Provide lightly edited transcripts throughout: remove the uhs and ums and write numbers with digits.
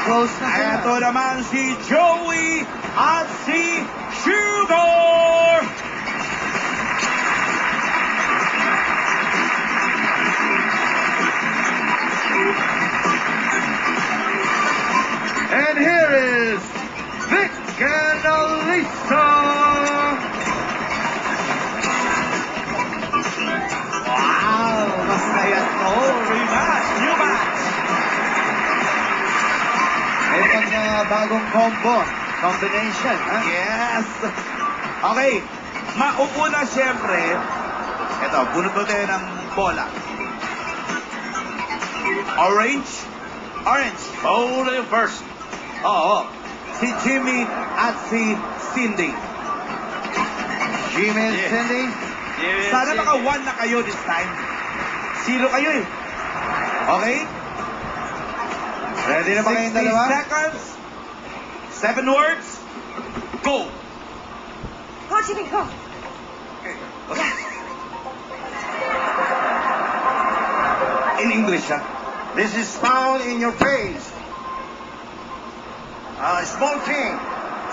close na sila. Ito naman si Joey at si Sugar! And here is Vic and Alisa. Wow! Masaya to! Rematch! New match! May bagong combination, ha? Yes! Okay, mauuna siyempre. Ito, bunot mo tayo ng bola. Orange. Oh, na yung first. Oo. Si Jimmy at si Cindy. Jimmy and Yeah. Cindy. Sana maka 1 na kayo this time. 0 kayo eh. Okay? Ready na ba kayong 60 dalawa? seconds. 7 words. Go! Go, Jimmy, go. In English, ha? This is found in your face. Small thing.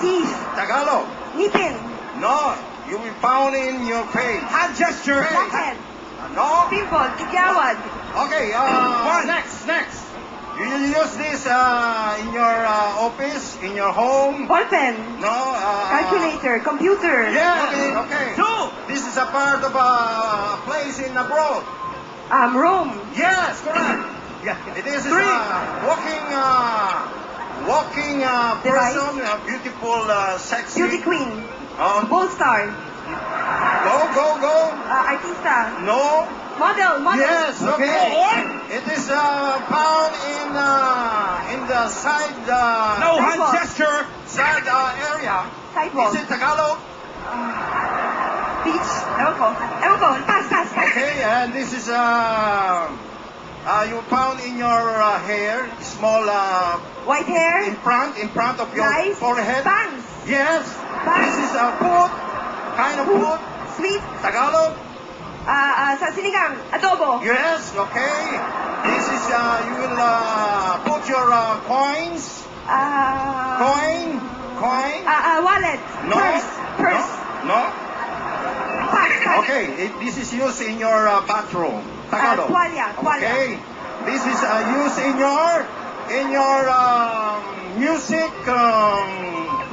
Teeth. Tagalog. Ngipin. No, you will found in your face. Hand gesture. Blackhead. No. Pimple. Tigyawad. Okay. One. Next. You use this in your office, in your home. Ballpen. No. Calculator. Computer. Yes. Okay. 2. This is a part of a place in abroad. Rome. Yes, correct. Yeah. It is Three. walking Device. person, beautiful, sexy. Beauty queen. Gold star. Go. Artista. No. Model. Yes. Okay. Okay. It is found in the side. No hand Sidewalk. gesture. Side area. Sidewalk. Is it Tagalog? Beach. Ewan ko. Pass. Okay. And this is you found in your hair, small White hair. in front of your Nice. forehead. Bangs. Yes. Bangs. This is a food. Kind of food. Sweet. Tagalog. Sa sinigang. Adobo. Yes. Okay. This is you will put your coins. Coin. Wallet. No. Purse. No. Pass. Okay. This is used in your bathroom. Tagalog. Tuwalya. Okay. This is used in your music.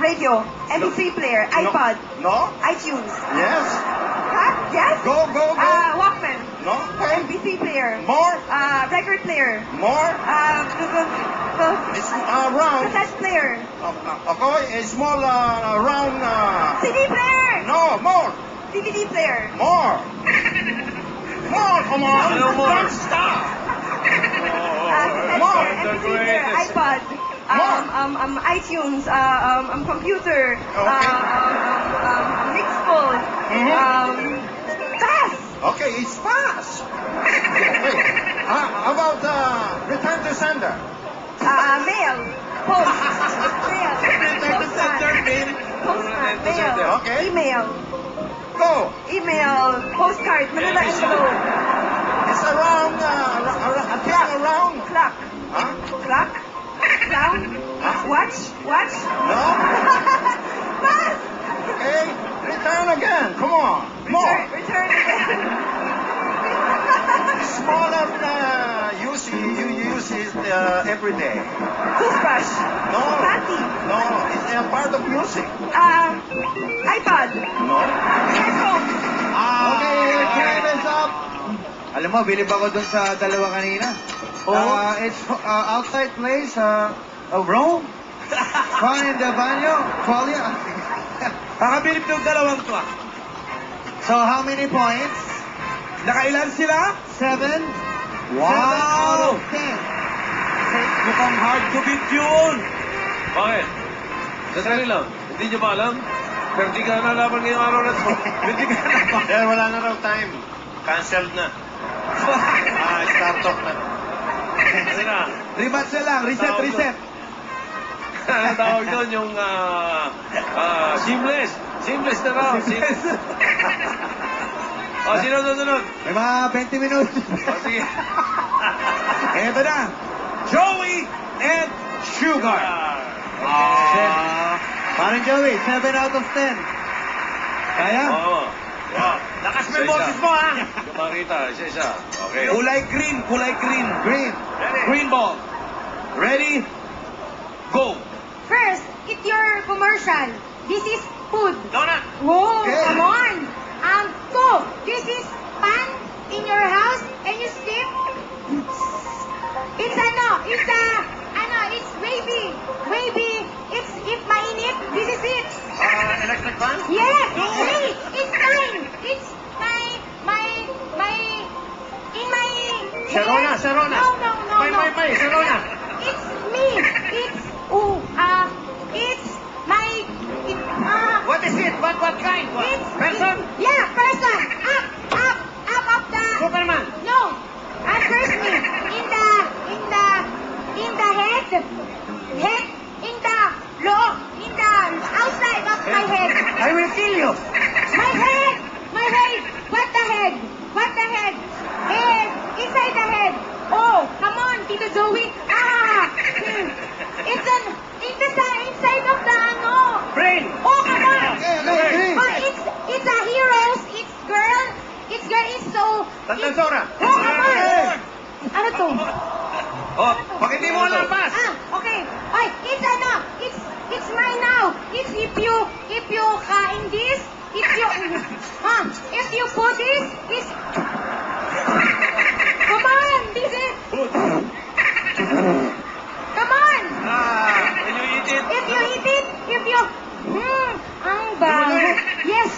Radio. MP3 player. iPod. No. iTunes. Yes. Huh? Yes? Go. Walkman. No. Okay. MP3 player. More. Record player. More. The It's round. cassette player. Okay. A small round. CD player. No. More. DVD player. More. Come on. No more. Don't stop. Cassette More. player. MP3 player. iPod. iTunes. Computer. Okay. Mixed-fold. Pass. Okay. It's fast. Okay. How about return to sender? Mail. Post. Mail. Return to sender, baby. Postman. Mail. Okay. Email. Go. Email. Postcard. Manila envelope. It's around. A thing around. Clock. Huh? Clock. Clown. Watch. No. Pass. Okay. Return again. Come on. More. Return again. Smaller you use it every day. Toothbrush. No. Panty. No. It's a part of music. iPod. No. Headphone. Okay, time is up. Alam mo, bilib ako dun sa dalawa kanina. It's outside place, Rome. Fun in the banyo. Qualia. Nakabilib ng dalawang to, ah. So, how many points? Nakailan sila? 7? 7 out of 10. Mukhang hard to beat yun. Bakit? Sandali lang. Hindi nyo ba alam? Pero di ka nalaman ngayong araw na to. Hindi ka nalaman. Dahil wala na raw time. Cancelled na. Start off na. Kasi na. Rematch na lang. Reset. Ano tawag doon? Yung seamless. Seamless na raw. Seamless. O, sino sunod? May mga 20 minutes. O, sige. Eto na. Joey and Sugar. Parang Joey, 7 out of 10. Kaya? Oo. Wow. Lakas mo yung Isa-isa. boses mo, ha? Yung makita, isa-isa. Okay. Kulay green, kulay green. Green. Green ball. Ready? Go. First, it's your commercial. This is food. Donut. Whoa, Okay. come on. Two, this is pan in your house and you steam. It's it's wavy. Wavy. It's if mainit, this is it. Electric fan? Yes, really, it's mine. It's my, in my Sharona, hair. Sharona. No, May, Sharona. It's me. It's my, What is it? What kind? Person? Yeah, person. Up of the. Superman. No, first me. In the head, in the loob, in the outside of my head. I will kill you. My head, what the head? Head, inside the head. Oh, come on, Tito Joey. It's inside of the ano. Brain. Oh, come on. Okay. It's a heroes. It's girl. It's so. Tantansora. Oh, come on. Ano to? Oh, pag hindi mo alam, pass. Okay. Ay, it's mine now. It's if you kain this, if you put this, it's. Come on, this is. Come on. Can you eat it? If you eat it, ang bago. Yes.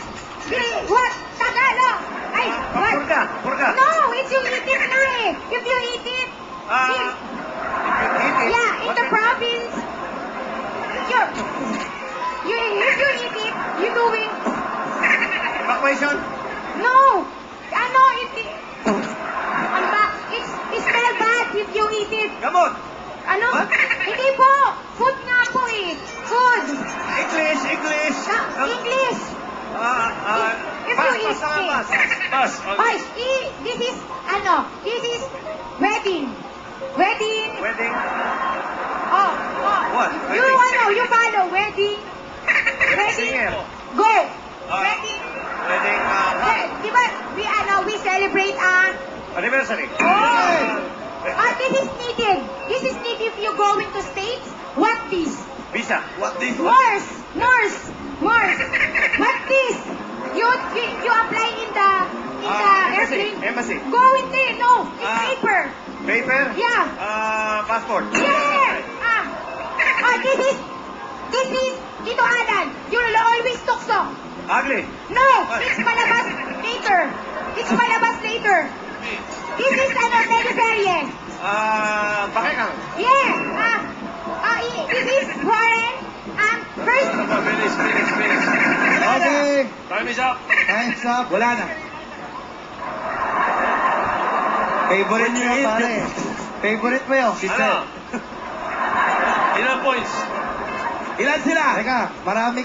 What? Tagalog. Ay, what? Purga. No, it's you eat it na eh. If you eat it. Yeah, in the province. If you eat it, you doing. Evacuation. No. Ano ba? It's smell bad if you eat it. Gamot. Ano? What? Hindi po. Food nga po eh. Food. English. English. If you eat it. Pass. Ay, this is, this is wedding. Wedding. Wedding. Oh. What? You follow. Wedding. Singer. Go. Wedding. Wedding. Di ba, we celebrate Anniversary. this is needed. This is needed if you go into States. What this? Visa. What this? Nurse. What this? You apply in the airplane. Embassy. Go in there. No, it's paper. Paper? Yeah. Passport. Yeah. This is Tito Alan. You'll always tukso. Ugly. No, it's palabas later. This is teleserye. Pakekang. Yeah. This is Warren. First. Finish. Okay. Time is up. Time's up. Wala na. Favorite When you niya, eat pare. it. Favorite mo yun? Ano? Ilang points? Ilan sila? Teka, maraming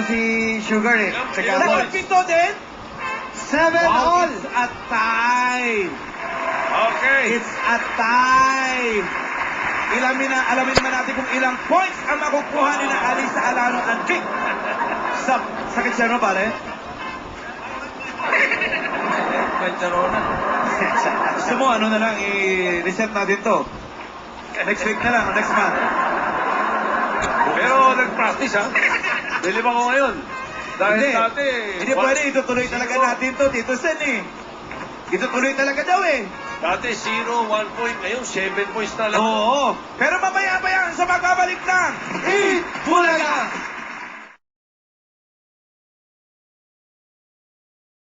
si Sugar eh. Teka, Ilang Dapat pito din? 7 all. It's a tie. Okay. It's a tie. Alamin naman natin kung ilang points ang makukuha ni na Alisa Alano and Vic. Sakit siya, no, pare? Pancharona. Gusto mo, ano na lang, i-reset natin to. Next week na lang, next month. Pero nag-practice ha. Bilib ako ngayon. Dahil dati... Hindi pwede, itutuloy talaga natin to, Tito Sen eh. Itutuloy talaga daw eh. Dati 0, 1 point. Ngayon 7 points na lang. Oo. Pero mamaya sa magbabalik ng Eat Bulaga!